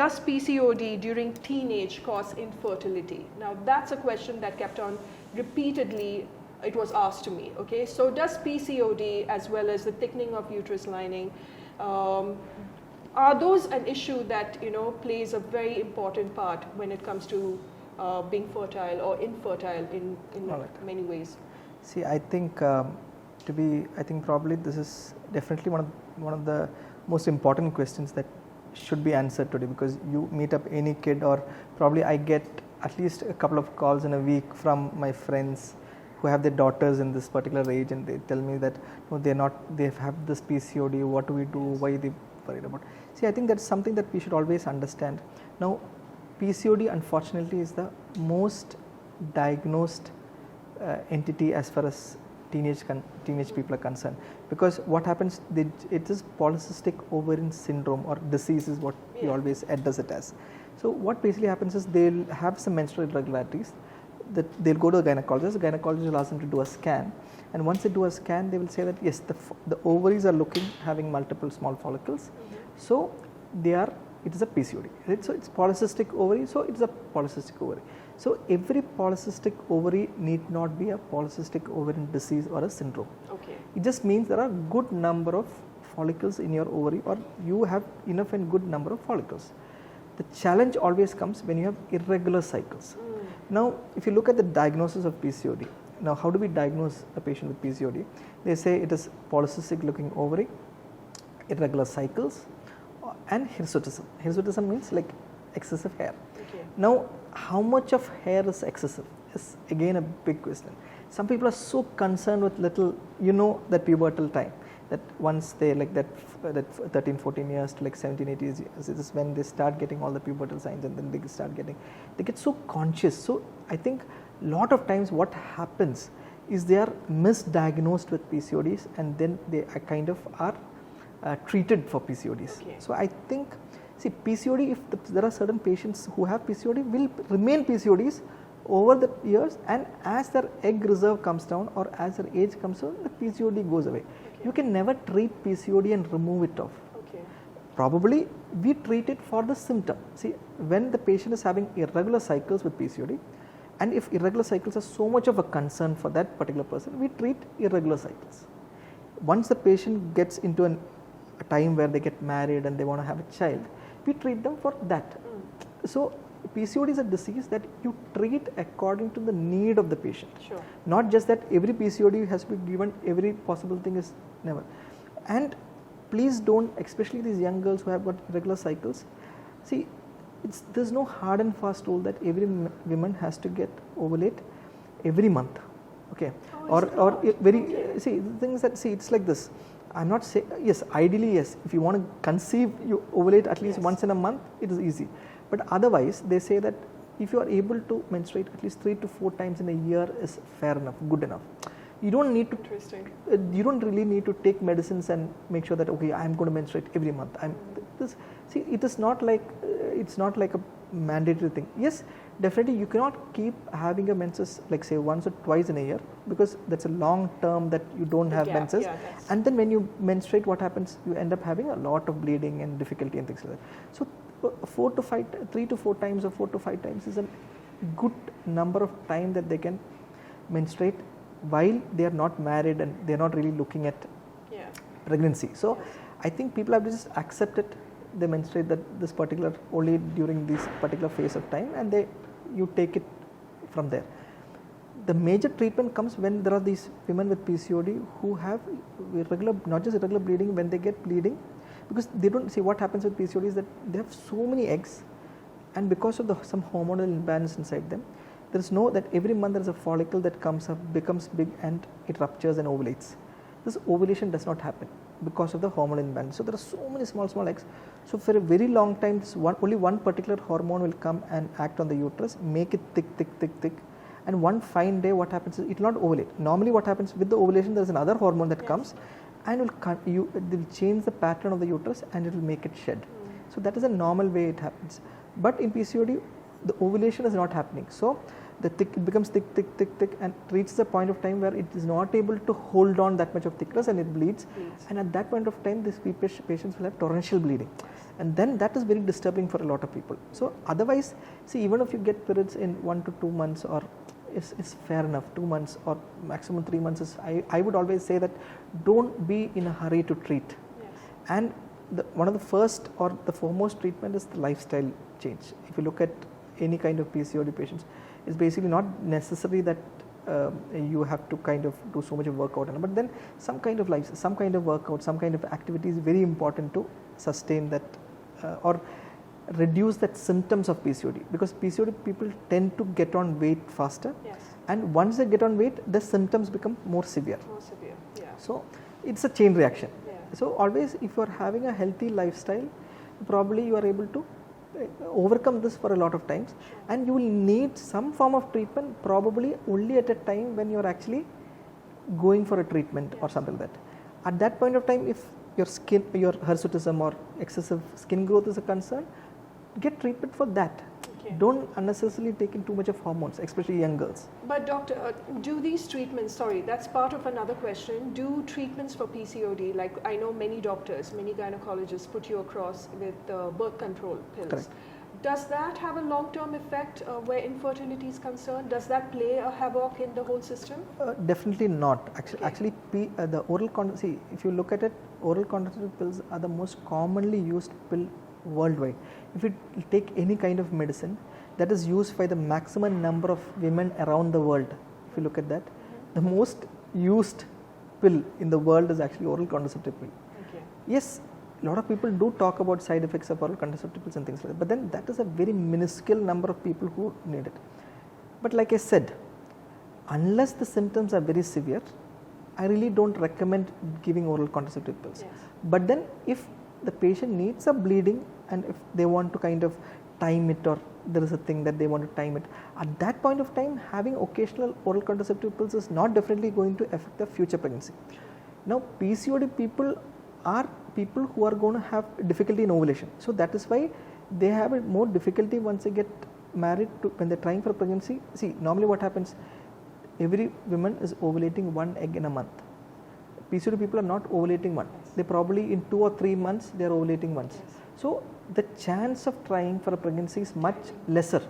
does PCOD during teenage cause infertility? Now that's a question that kept on repeatedly, it was asked to me. Okay, so does PCOD as well as the thickening of uterus lining, are those an issue that plays a very important part when it comes to being fertile or infertile in many ways? See, I think I think probably this is definitely one of the most important questions that should be answered today, because you meet up any kid, or probably I get at least a couple of calls in a week from my friends who have their daughters in this particular age, and they tell me that no, they have this PCOD, what do we do, why are they worried about? See, I think that's something that we should always understand. Now, PCOD unfortunately is the most diagnosed entity as far as teenage people are concerned, because what happens, it is polycystic ovarian syndrome or disease is what we always address it as. So what basically happens is they'll have some menstrual irregularities, that they'll go to a gynecologist. The gynecologist will ask them to do a scan, and once they do a scan, they will say that yes, the ovaries are having multiple small follicles, so it is a PCOD, right? So it's polycystic ovary, so it's a polycystic ovary. So every polycystic ovary need not be a polycystic ovarian disease or a syndrome. Okay. It just means there are good number of follicles in your ovary, or you have enough and good number of follicles. The challenge always comes when you have irregular cycles. Now, if you look at the diagnosis of PCOD, now how do we diagnose a patient with PCOD? They say it is polycystic looking ovary, irregular cycles, and hirsutism. Hirsutism means like excessive hair. Okay. Now, how much of hair is excessive is again a big question. Some people are so concerned with little, that pubertal time, that once they like that 13, 14 years to like 17, 18 years, it is when they start getting all the pubertal signs, and then they get so conscious. So I think a lot of times what happens is they are misdiagnosed with PCODs, and then they kind of are treated for PCODs. Okay. So I think, see, PCOD, if there are certain patients who have PCOD, will remain PCODs over the years, and as their egg reserve comes down or as their age comes down, the PCOD goes away. Okay. You can never treat PCOD and remove it off. Okay. Probably we treat it for the symptom. See, when the patient is having irregular cycles with PCOD, and if irregular cycles are so much of a concern for that particular person, we treat irregular cycles. Once the patient gets into a time where they get married and they want to have a child, we treat them for that. So PCOD is a disease that you treat according to the need of the patient. Sure. Not just that every PCOD has to be given every possible thing, is never. And please don't, especially these young girls who have got irregular cycles, see, there's no hard and fast rule that every woman has to get ovulate every month. Okay. See, the things that, see, it's like this. I'm not saying, yes, ideally yes, if you want to conceive, you ovulate at least once in a month, it is easy. But otherwise, they say that if you are able to menstruate at least 3 to 4 times in a year is fair enough, good enough. You don't need to, you don't really need to take medicines and make sure that, okay, I'm going to menstruate every month. See, it is not like, it's not like a mandatory thing. Yes, definitely you cannot keep having a menses like say once or twice in a year, because that's a long term that you don't have menses. Yeah, and then when you menstruate, what happens? You end up having a lot of bleeding and difficulty and things like that. So 3 to 4 times or 4 to 5 times is a good number of time that they can menstruate while they are not married and they are not really looking at pregnancy. So I think people have to just accept it. They menstruate this particular only during this particular phase of time, and you take it from there. The major treatment comes when there are these women with PCOD who have irregular, not just irregular bleeding, when they get bleeding, because they don't see what happens with PCOD is that they have so many eggs, and because of some hormonal imbalance inside them, there is that every month there is a follicle that comes up, becomes big, and it ruptures and ovulates. This ovulation does not happen because of the hormonal imbalance. So there are so many small eggs. So for a very long time, only one particular hormone will come and act on the uterus, make it thick, and one fine day what happens is it will not ovulate. Normally what happens with the ovulation, there is another hormone that comes and it will change the pattern of the uterus and it will make it shed. So that is a normal way it happens. But in PCOD, the ovulation is not happening. So the thick, it becomes thick, and reaches a point of time where it is not able to hold on that much of thickness and it bleeds. And at that point of time, these patients will have torrential bleeding, and then that is very disturbing for a lot of people. So otherwise, see, even if you get periods in 1 to 2 months, or is fair enough, 2 months or maximum 3 months is, I would always say that don't be in a hurry to treat. And one of the first or the foremost treatment is the lifestyle change. If you look at any kind of PCOD patients, it's basically not necessary that you have to kind of do so much of workout, but then some kind of workout, some kind of activity is very important to sustain that or reduce that symptoms of PCOD, because PCOD people tend to get on weight faster, and once they get on weight, the symptoms become more severe. So it's a chain reaction. So always, if you are having a healthy lifestyle, probably you are able to overcome this for a lot of times, and you will need some form of treatment probably only at a time when you are actually going for a treatment or something like that. At that point of time, if your hirsutism or excessive skin growth is a concern, get treatment for that. Don't unnecessarily take in too much of hormones, especially young girls. But doctor, do these treatments, sorry, that's part of another question, do treatments for PCOD, like I know many doctors, many gynecologists put you across with birth control pills. Correct. Does that have a long-term effect where infertility is concerned? Does that play a havoc in the whole system? Definitely not. Actually, the oral see, if you look at it, oral contraceptive pills are the most commonly used pill worldwide. If you take any kind of medicine that is used by the maximum number of women around the world, if you look at that, the most used pill in the world is actually oral contraceptive pill. Yes, a lot of people do talk about side effects of oral contraceptive pills and things like that, but then that is a very minuscule number of people who need it. But like I said, unless the symptoms are very severe, I really don't recommend giving oral contraceptive pills. But then if the patient needs a bleeding, and if they want to kind of time it, or there is a thing that they want to time it, at that point of time, having occasional oral contraceptive pills is not definitely going to affect the future pregnancy. Now, PCOD people are people who are going to have difficulty in ovulation. So that is why they have a more difficulty once they get married to when they're trying for pregnancy. See, normally what happens, every woman is ovulating 1 egg in a month. PCOD people are not ovulating one. They probably in 2 or 3 months they are ovulating once. So the chance of trying for a pregnancy is much lesser.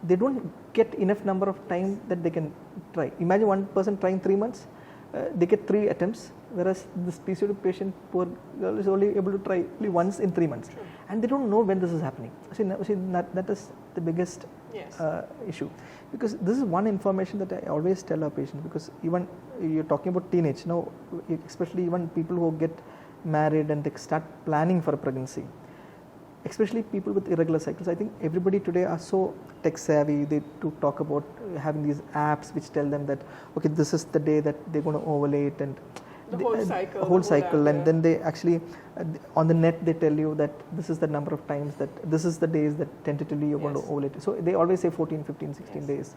They don't get enough number of time that they can try. Imagine one person trying 3 months, they get 3 attempts, whereas this PCOD patient, poor girl, is only able to try only once in 3 months, and they don't know when this is happening. See, that is the biggest issue, because this is one information that I always tell our patients, because even you're talking about teenage now, especially even people who get married and they start planning for a pregnancy, especially people with irregular cycles. I think everybody today are so tech savvy. They do talk about having these apps which tell them that, okay, this is the day that they're going to ovulate, and the whole cycle, and then they actually on the net they tell you that this is the number of times, that this is the days that tentatively you're going to ovulate. So they always say 14, 15, 16 days.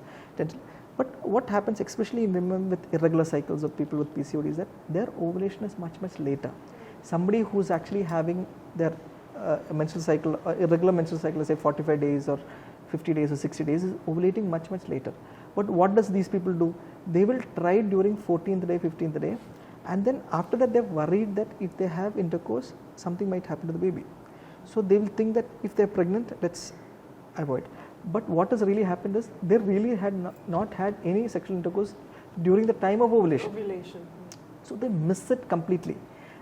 But what happens, especially in women with irregular cycles or people with PCOD, is that their ovulation is much later. Somebody who's actually having their menstrual cycle, irregular menstrual cycle, say 45 days or 50 days or 60 days, is ovulating much later. But what does these people do? They will try during 14th day, 15th day, and then after that they're worried that if they have intercourse, something might happen to the baby. So they will think that if they're pregnant, let's avoid. But what has really happened is they really had not had any sexual intercourse during the time of ovulation. So they miss it completely.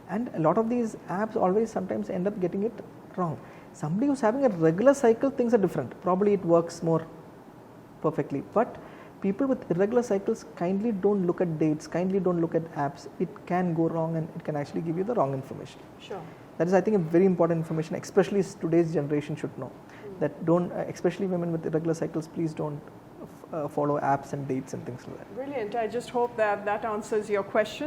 And a lot of these apps always sometimes end up getting it wrong. Somebody who's having a regular cycle, things are different. Probably it works more perfectly. But people with irregular cycles, kindly don't look at dates, kindly don't look at apps. It can go wrong, and it can actually give you the wrong information. That is, I think, a very important information, especially today's generation should know. That don't, especially women with irregular cycles, please don't follow apps and dates and things like that. Brilliant. I just hope that answers your question.